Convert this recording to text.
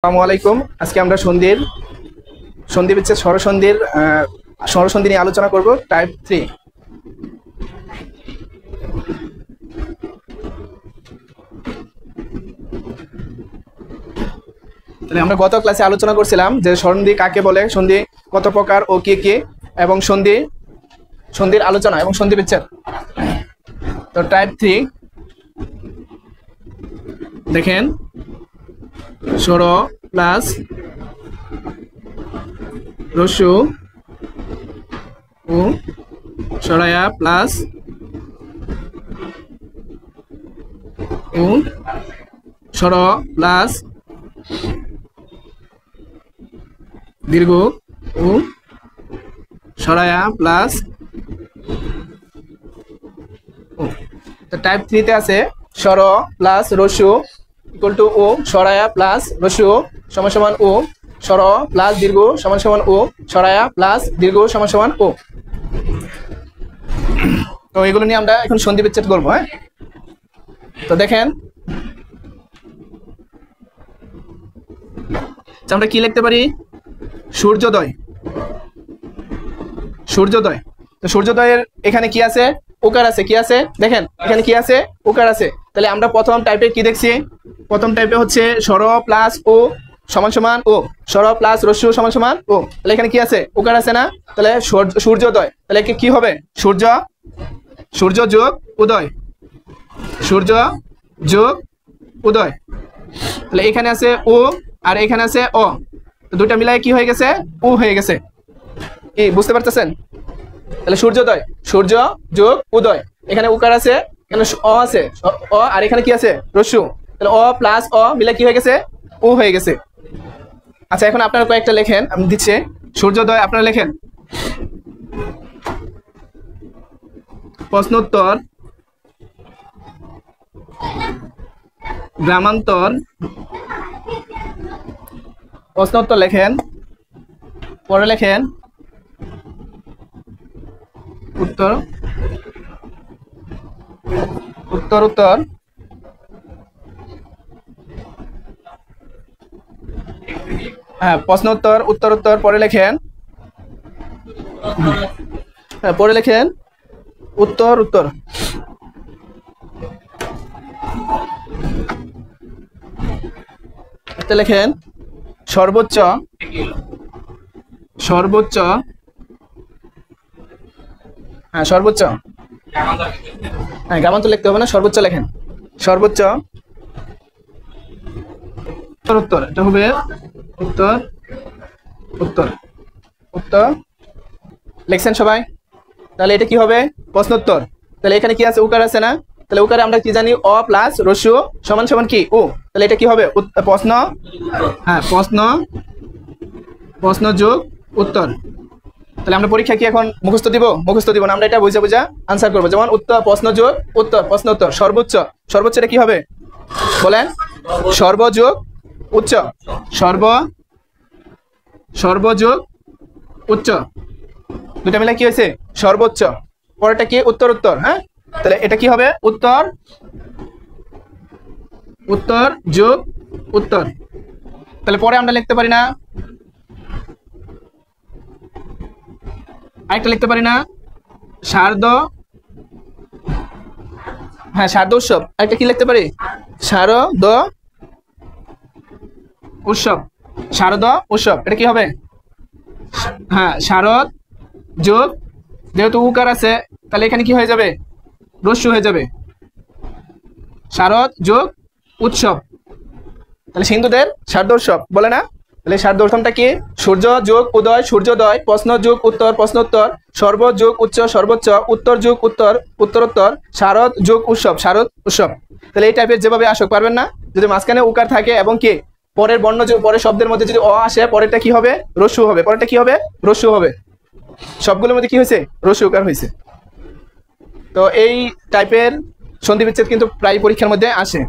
আসসালামু আলাইকুম। আজকে আমরা সন্ধি বিচ্ছেদ স্বরসন্ধি নিয়ে আলোচনা করব। টাইপ 3। তাহলে আমরা গত ক্লাসে আলোচনা করছিলাম যে সন্ধি কাকে বলে, সন্ধি কত প্রকার ও কি কি, এবং সন্ধির আলোচনা এবং সন্ধি বিচ্ছেদ। তো টাইপ 3 দেখেন, স্বর প্লাস রস্যু ও সরায়া প্লাস ও স্বর প্লাস দীর্ঘ ও সরায়া প্লাস ও। তো টাইপ 3 তে আছে স্বর প্লাস রস্যু ইকুয়াল টু ও, সরায়া প্লাস রস্যু সমান সমান ও, স্বর প্লাস দীর্ঘ সমান সমান ও, সরায়া প্লাস দীর্ঘ সমান সমান ও। তো এগুলো নিয়ে আমরা এখন সন্ধি বিচ্ছেদ করবো। হ্যাঁ, তো দেখেন আমরা কি লিখতে পারি? সূর্যোদয়। সূর্যোদয়। তো সূর্যোদয়ের এখানে কি আছে? ওকার আছে। কি আছে? দেখেন এখানে কি আছে? ওকার আছে। তাহলে আমরা প্রথম টাইপে কি দেখছি? প্রথম টাইপে হচ্ছে স্বর প্লাস ও সমান সমান ও, স্বর প্লাস রস্যু সমান সমান ও। তাহলে এখানে কি আছে? ওকার আছে না? তাহলে সূর্যোদয়। তাহলে কি হবে? সূর্য যোগ উদয়, সূর্য যোগ উদয়। তাহলে এখানে আছে ও আর এখানে আছে অ, তো দুইটা মিলাই কি হয়ে গেছে? ও হয়ে গেছে। কি বুঝতে পারতেছেন? তাহলে সূর্যোদয়, সূর্য যোগ উদয়। এখানে উকার আছে, এখানে অ আছে, অ আর এখানে কি আছে? রস্যু। তাহলে অ প্লাস অ মিলে কি হয়ে গেছে? ও হয়ে গেছে। আচ্ছা, এখন আপনারা কয়েকটা লেখেন, আমি দিচ্ছি। সূর্যোদয় আপনারা লেখেন। প্রশ্নোত্তর, গ্রামান্তর, প্রশ্নোত্তর লেখেন, পরে লেখেন উত্তর উত্তর উত্তর। হ্যাঁ, প্রশ্নোত্তর উত্তর উত্তর পরে লেখেন। হ্যাঁ, পরে লেখেন উত্তর উত্তর। লেখেন সর্বোচ্চ, সর্বোচ্চ। হ্যাঁ, সর্বোচ্চ। হ্যাঁ, গ্রামান্তর লিখতে হবে না, সর্বোচ্চ লেখেন। সর্বোচ্চ উত্তর উত্তর, এটা হবে উত্তর উত্তর উত্তর। লিখছেন সবাই? তাহলে এটা কি হবে? প্রশ্নোত্তর। তাহলে এখানে কি আছে? উকার আছে না? তাহলে উকারে আমরা কি জানি? অ প্লাস রস্যু সমান সমান কি? ও। তাহলে এটা কি হবে? প্রশ্ন। হ্যাঁ, প্রশ্ন যোগ উত্তর। তাহলে আমরা পরীক্ষা কি এখন মুখস্থ দিব? মুখস্থ দিব না, আমরা এটা বুঝা বুঝা আনসার করবো। যেমন উত্তর, প্রশ্ন যোগ উত্তর, প্রশ্ন উত্তর। সর্বোচ্চ, সর্বোচ্চটা কি হবে বলেন? সর্ব যোগ উচ্চ, সর্ব যোগ উচ্চ, দুটা মিলে কি হয়েছে? সর্বোচ্চ। পরেরটা কি? উত্তর উত্তর। হ্যাঁ, তাহলে এটা কি হবে? উত্তর উত্তর যোগ উত্তর। তাহলে পরে আমরা লিখতে পারি না? আরেকটা লিখতে পারি না? শারদ। হ্যাঁ, শারদ উৎসব। আরেকটা কি লিখতে পারি? শারদ উৎসব, শারদ উৎসব। এটা কি হবে? হ্যাঁ, শারদ যোগ, যেহেতু উকার আছে তাহলে এখানে কি হয়ে যাবে? রস্যু হয়ে যাবে। শারদ যোগ উৎসব, তাহলে সিন্ধুদের শারদ উৎসব বলে না? তাহলে শারদ উৎসবটা কি? সূর্য যোগ উদয়, সূর্যোদয়। প্রশ্ন যোগ উত্তর, প্রশ্নোত্তর। সর্ব যোগ উচ্চ, সর্বোচ্চ। উত্তর যোগ উত্তর, উত্তরোত্তর। শারদ যোগ উৎসব, শারদ উৎসব। তাহলে এই টাইপের যেভাবে আসুক, পারবেন না? যদি মাঝখানে উকার থাকে এবং কি পরের বর্ণ, পরের শব্দের মধ্যে যদি অ আসে, পরেরটা কি হবে? রস্যু হবে। পরেরটা কি হবে? রস্যু হবে। সবগুলোর মধ্যে কি হয়েছে? রস্যু উকার হয়েছে। তো এই টাইপের সন্ধি বিচ্ছেদ কিন্তু প্রায় পরীক্ষার মধ্যে আসে।